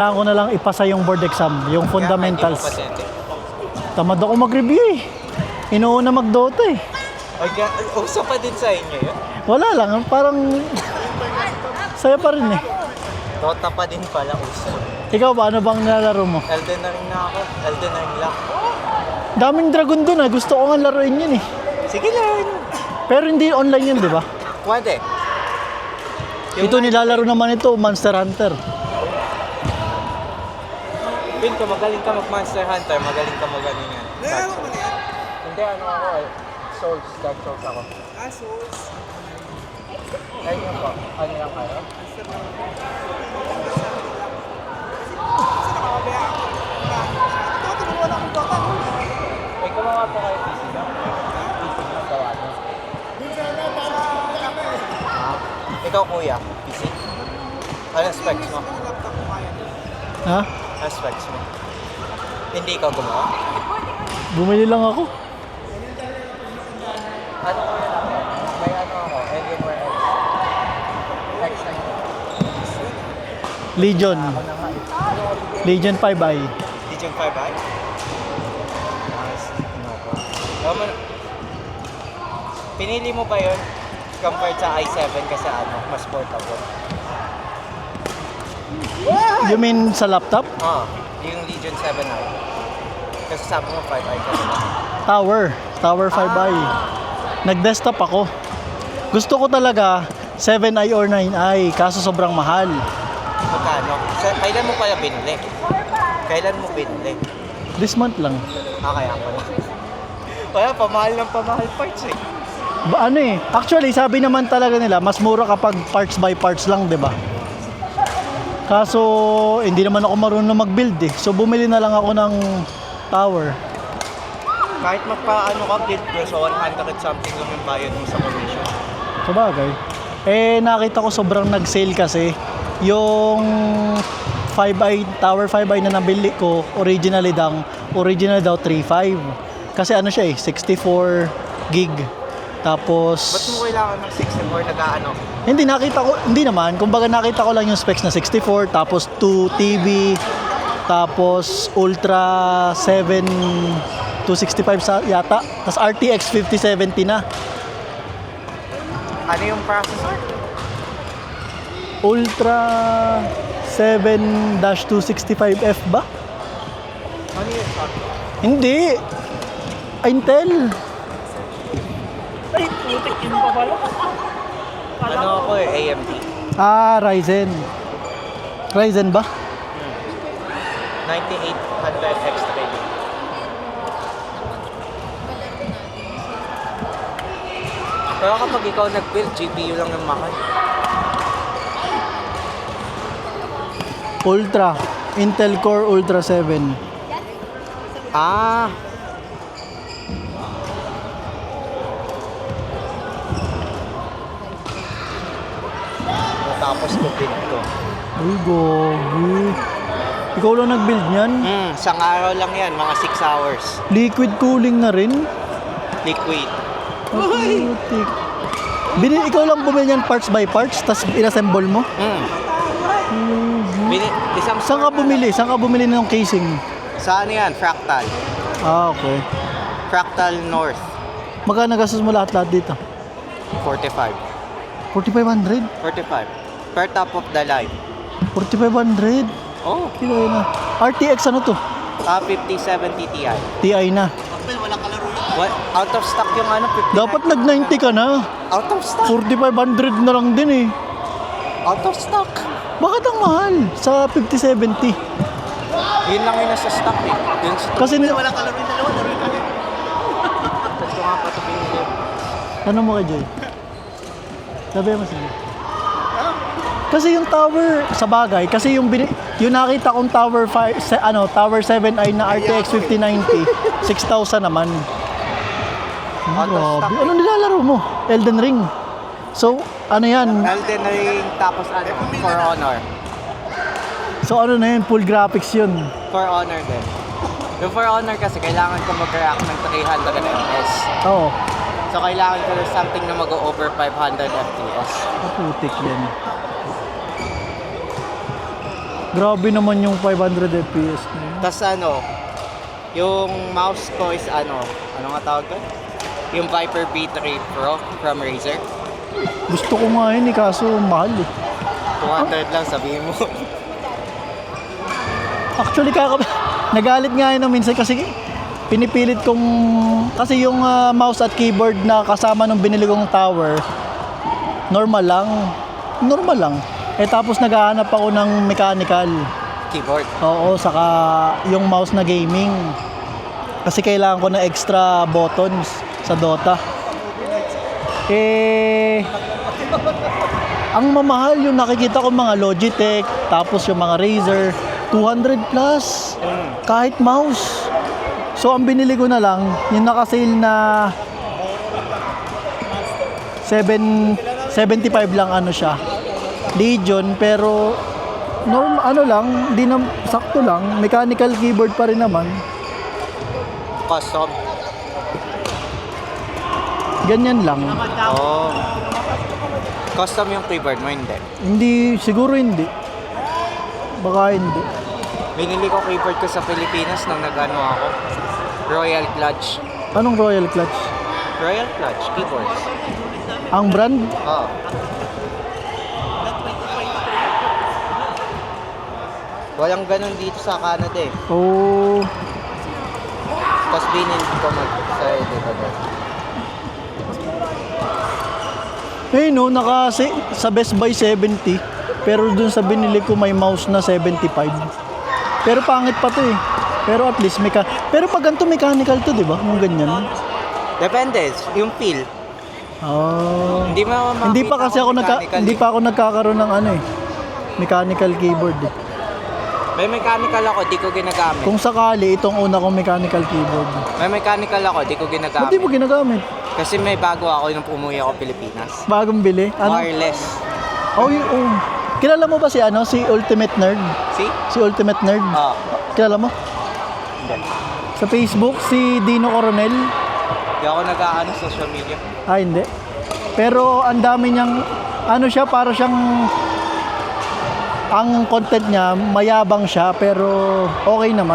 Kailangan ko na lang ipasa yung board exam, yung fundamentals. Tamad ako mag-review eh. Inuuna mag-Dota eh. Uso pa din sa inyo yun? Wala lang, parang saya pa rin eh. Dota pa din pala uso. Ikaw ba, ano bang nilalaro mo? Elden Ring na ako. Elden Ring lang. Daming dragon dun ah, gusto ko nga laruin yun eh. Sige lang. Pero hindi online yun, di ba? Pwede. Ito nilalaro naman ito, Monster Hunter. Pin, kung magaling ka mag-Monster Hunter, magaling ka mag-ano yan. Hindi, ano ako eh. Souls, Dark Souls ako. Souls. Ayun yun po. Ano lang kayo? May gumawa po kayo PC ba? PC na gawa nyo. Ikaw kuya, PC? Anong specs mo? Ha? Anong specs mo? Hindi ikaw gumawa? Bumili lang ako. Ano ko yun? May ano ako, Alienware X. X na yun. Legion. Legion 5i. Legion 5i? Nice. Pinili mo ba yun compared sa i7 kasi ano, mas portable? You mean sa laptop? Yung Legion 7i. Kasi sabi mo 5i ka diba? Tower 5i. Nag-desktop ako. Gusto ko talaga 7i or 9i, kaso sobrang mahal. Magkano? Kailan mo pala binili? Kailan mo binili? This month lang. Kaya pala. Kaya pamahal ng pamahal parts eh. Ano eh, actually sabi naman talaga nila, mas mura kapag parts by parts lang, 'di ba? Kaso hindi naman ako marunong mag-build eh. So bumili na lang ako ng tower. Kahit magpaano ka build bro, so 100 something lang yung bayad mo sa commission. Sabagay. Eh nakita ko sobrang nag-sale kasi yung 5i, Tower 5i na nabili ko, original daw 3.5. Kasi ano siya eh, 64 gig. Tapos Ba't mo kailangan ng 64 nag-ano? hindi naman, kumbaga nakita ko lang yung specs na 64, tapos 2 TB, tapos Ultra 7 265 yata, tapos RTX 5070 na. Ano yung processor? Ultra 7-265F ba? Ano yun? Hindi. Intel. Ay, putik yun pa pala. Ano ako eh, AMD. Ryzen ba? 9800 extra yun. Pero kapag ikaw nag-build, GPU lang yung mahal. Ultra. Intel Core Ultra 7. Tapos ko build ko. Uy, gogi. Ikaw lang nag-build niyan? Isang araw lang yan, mga 6 hours. Liquid cooling na rin? Liquid. Putik. Ikaw lang bumili niyan parts by parts, tapos inassemble mo? Isang Saan ka bumili ng casing? Saan yan? Fractal. Okay. Fractal North. Magkano gastos mo lahat dito? 45. 4,500? 45. Per top of the line. 4,500? Oh. Kilo na. RTX ano to? 5070 Ti. TI na. What? Out of stock yung ano, 59. Dapat nag-90 ka na. Out of stock. 4,500 na lang din eh. Out of stock. Bakit ang mahal sa 5070? Yun lang yung nasa stock eh. Yun sa Kasi Wala kalaro yung dalawa, laro yung dalawa. Ito nga pa ito pinili. ano mo kay Joy? Sabi mo sige. Kasi yung tower sa bagay, kasi yung nakita kong Tower 7i na RTX 5090, 6,000 naman. Grabe. Ano nilalaro mo? Elden Ring. So, ano yan? Elden Ring tapos ano, For Honor. So, ano na yun? Full graphics yun. For Honor din. Yung For Honor kasi kailangan ko mag-react ng 300 FPS. Oo. So kailangan ko ng something na mag-over 500 FPS. Putik yan. Grabe naman yung 500 FPS na yun. Tas ano, yung mouse ko is ano nga tawag ko? Yung Viper B3 Pro from Razer. Gusto ko nga yun kaso mahal eh. 200 lang sabihin mo. Actually, nagalit nga yun minsan kasi pinipilit kong, kasi yung mouse at keyboard na kasama nung binili kong tower, normal lang. Eh tapos naghahanap ako ng mechanical. Keyboard. Oo, saka yung mouse na gaming. Kasi kailangan ko na extra buttons sa Dota. Eh, ang mamahal yung nakikita ko mga Logitech, tapos yung mga Razer, 200 plus. Kahit mouse. So ang binili ko na lang, yung naka-sale na 75 lang ano siya. Legion, pero lang, di na sakto lang, mechanical keyboard pa rin naman. Custom. Ganyan lang. Oh. Custom yung keyboard mo, hindi. Siguro hindi. Baka hindi. Binili ko keyboard ko sa Pilipinas nung nag-ano ako. Royal Clutch. Anong Royal Clutch? Royal Clutch, keyboards. Ang brand? Oo. Walang ganun dito sa Canada eh. Oh, Tapos binili ko sa dito doon. no, sa Best Buy 70, pero dun sa binili ko may mouse na 75. Pero pangit pa to eh. Pero at least pero pag ganito mechanical to, di ba? Yung ganyan. Depende, yung feel. Oh. Hindi mo Hindi pa kasi ako mechanical. hindi pa ako nagkakaroon ng mechanical keyboard eh. May mechanical ako, di ko ginagamit. Kung sakali itong una kong mechanical keyboard. May mechanical ako, di ko Ba't ginagamit. di mo ginagamit? Kasi may bago ako nung umuwi ako Pilipinas. Bagong bili? Wireless. Kilala mo ba si Ultimate Nerd? See? Si Ultimate Nerd? Oo. Kilala mo? Hindi. Sa Facebook, si Dino Coronel? Hindi ako nag-aano social media. Hindi. Pero ang dami niyang, para siyang, ang content niya, mayabang siya, pero okay naman.